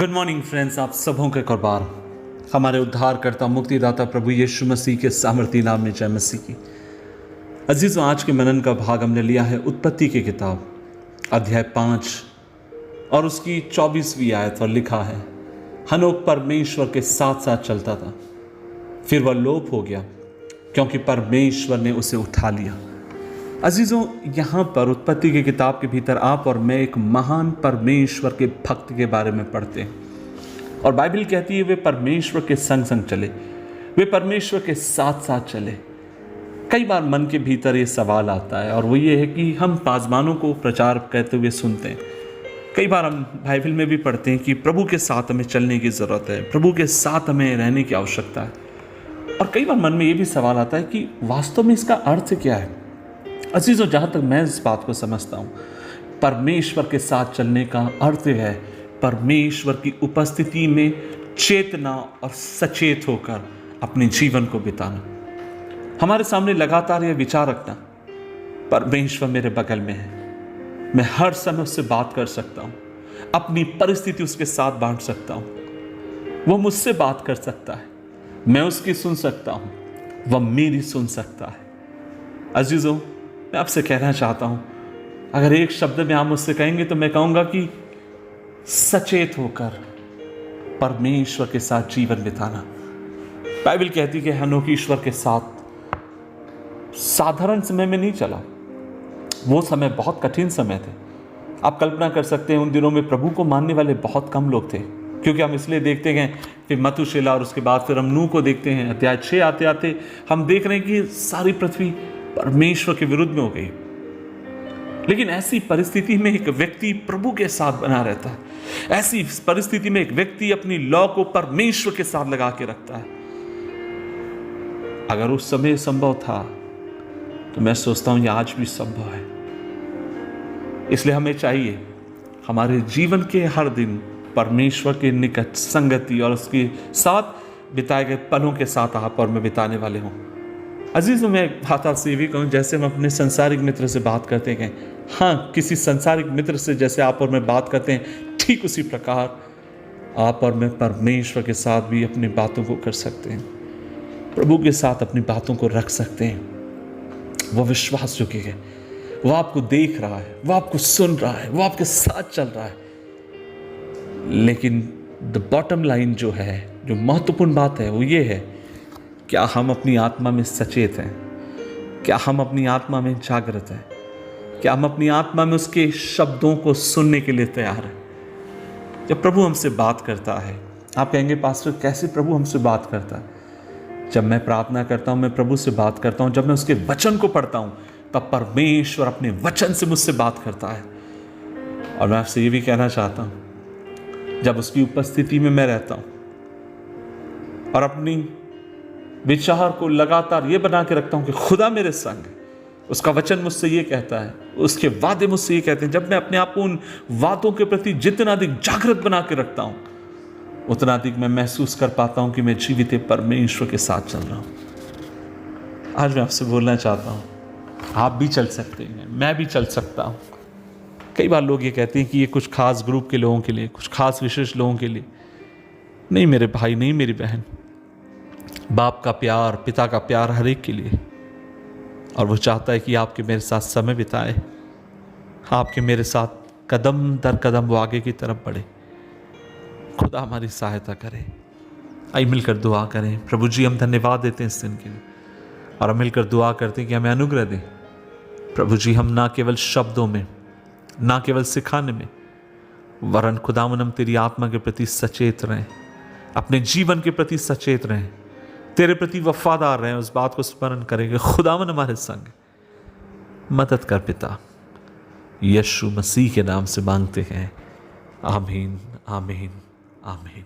Good morning friends, आप सबों के कुर्बान हमारे उद्धारकर्ता मुक्तिदाता प्रभु यीशु मसीह के सामर्थी नाम में जय मसीह की। अजीज़ों, आज के मनन का भाग हमने लिया है उत्पत्ति की किताब अध्याय 5 और उसकी 24वीं आयत पर लिखा है, हनोक परमेश्वर के साथ साथ चलता था, फिर वह लोप हो गया क्योंकि परमेश्वर ने उसे उठा लिया। अजीज़ों, यहाँ पर उत्पत्ति की किताब के भीतर आप और मैं एक महान परमेश्वर के भक्त के बारे में पढ़ते हैं और बाइबल कहती है वे परमेश्वर के संग संग चले, वे परमेश्वर के साथ साथ चले। कई बार मन के भीतर ये सवाल आता है और वो ये है कि हम पाज़बानों को प्रचार कहते हुए सुनते हैं। कई बार हम बाइबल में भी पढ़ते हैं कि प्रभु के साथ हमें चलने की ज़रूरत है, प्रभु के साथ हमें रहने की आवश्यकता है। और कई बार मन में ये भी सवाल आता है कि वास्तव में इसका अर्थ क्या है। अजीज़ों, जहाँ तक मैं इस बात को समझता हूँ, परमेश्वर के साथ चलने का अर्थ है परमेश्वर की उपस्थिति में चेतना और सचेत होकर अपने जीवन को बिताना। हमारे सामने लगातार यह विचार रखना, परमेश्वर मेरे बगल में है, मैं हर समय उससे बात कर सकता हूँ, अपनी परिस्थिति उसके साथ बांट सकता हूँ, वो मुझसे बात कर सकता है, मैं उसकी सुन सकता हूँ, वह मेरी सुन सकता है। अजीज़ों, मैं आपसे कहना चाहता हूं, अगर एक शब्द में आप मुझसे कहेंगे तो मैं कहूंगा कि सचेत होकर परमेश्वर के साथ जीवन बिताना। बाइबल कहती है कि हनोक ईश्वर के साथ साधारण समय में नहीं चला, वो समय बहुत कठिन समय थे। आप कल्पना कर सकते हैं उन दिनों में प्रभु को मानने वाले बहुत कम लोग थे, क्योंकि हम इसलिए देखते हैं फिर मतुशेला और उसके बाद फिर हम नूह को देखते हैं। अध्याय 6 आते आते हम देख रहे हैं कि सारी पृथ्वी परमेश्वर के विरुद्ध में हो गई। लेकिन ऐसी परिस्थिति में एक व्यक्ति प्रभु के साथ बना रहता है, ऐसी परिस्थिति में एक व्यक्ति अपनी लौ को परमेश्वर के साथ लगा के रखता है। अगर उस समय संभव था तो मैं सोचता हूं यह आज भी संभव है। इसलिए हमें चाहिए हमारे जीवन के हर दिन परमेश्वर के निकट संगति और उसके साथ बिताए गए पलों के साथ आप और मैं बिताने वाले हों। अजीज़ों, मैं एक बात आपसे ये भी कहूँ, जैसे हम अपने संसारिक मित्र से बात करते हैं, हाँ, किसी संसारिक मित्र से जैसे आप और मैं बात करते हैं, ठीक उसी प्रकार आप और मैं परमेश्वर के साथ भी अपनी बातों को कर सकते हैं, प्रभु के साथ अपनी बातों को रख सकते हैं। वो विश्वास योग्य है, वो आपको देख रहा है, वो आपको सुन रहा है, वो आपके साथ चल रहा है। लेकिन द बॉटम लाइन जो है, जो महत्वपूर्ण बात है, वो ये है, क्या हम अपनी आत्मा में सचेत हैं? क्या हम अपनी आत्मा में जागृत हैं? क्या हम अपनी आत्मा में उसके शब्दों को सुनने के लिए तैयार हैं? जब प्रभु हमसे बात करता है, आप कहेंगे पास्टर कैसे प्रभु हमसे बात करता है? जब मैं प्रार्थना करता हूं, मैं प्रभु से बात करता हूं, जब मैं उसके वचन को पढ़ता हूं, तब परमेश्वर अपने वचन से मुझसे बात करता है। और मैं आपसे ये भी कहना चाहता हूं, जब उसकी उपस्थिति में मैं रहता हूं और अपनी विचार को लगातार ये बना के रखता हूं कि खुदा मेरे संग है, उसका वचन मुझसे ये कहता है, उसके वादे मुझसे ये कहते हैं, जब मैं अपने आप को उन वादों के प्रति जितना अधिक जागृत बना के रखता हूं, उतना अधिक मैं महसूस कर पाता हूं कि मैं जीवित परमेश्वर के साथ चल रहा हूं। आज मैं आपसे बोलना चाहता हूं, आप भी चल सकते हैं, मैं भी चल सकता हूं। कई बार लोग ये कहते हैं कि ये कुछ खास ग्रुप के लोगों के लिए, कुछ खास विशेष लोगों के लिए। नहीं मेरे भाई, नहीं मेरी बहन, बाप का प्यार, पिता का प्यार हर एक के लिए। और वो चाहता है कि आपके मेरे साथ समय बिताए, आपके मेरे साथ कदम दर कदम वो आगे की तरफ बढ़े। खुदा हमारी सहायता करे। आइए मिलकर दुआ करें। प्रभु जी, हम धन्यवाद देते हैं इस दिन के लिए और हम मिलकर दुआ करते हैं कि हमें अनुग्रह दें। प्रभु जी, हम ना केवल शब्दों में, ना केवल सिखाने में, वरन खुदावन हम तेरी आत्मा के प्रति सचेत रहें, अपने जीवन के प्रति सचेत रहें, तेरे प्रति वफादार रहें। उस बात को स्मरण करेंगे। खुदावन हमारे संग मदद कर पिता, यीशु मसीह के नाम से मांगते हैं। आमीन, आमीन, आमीन।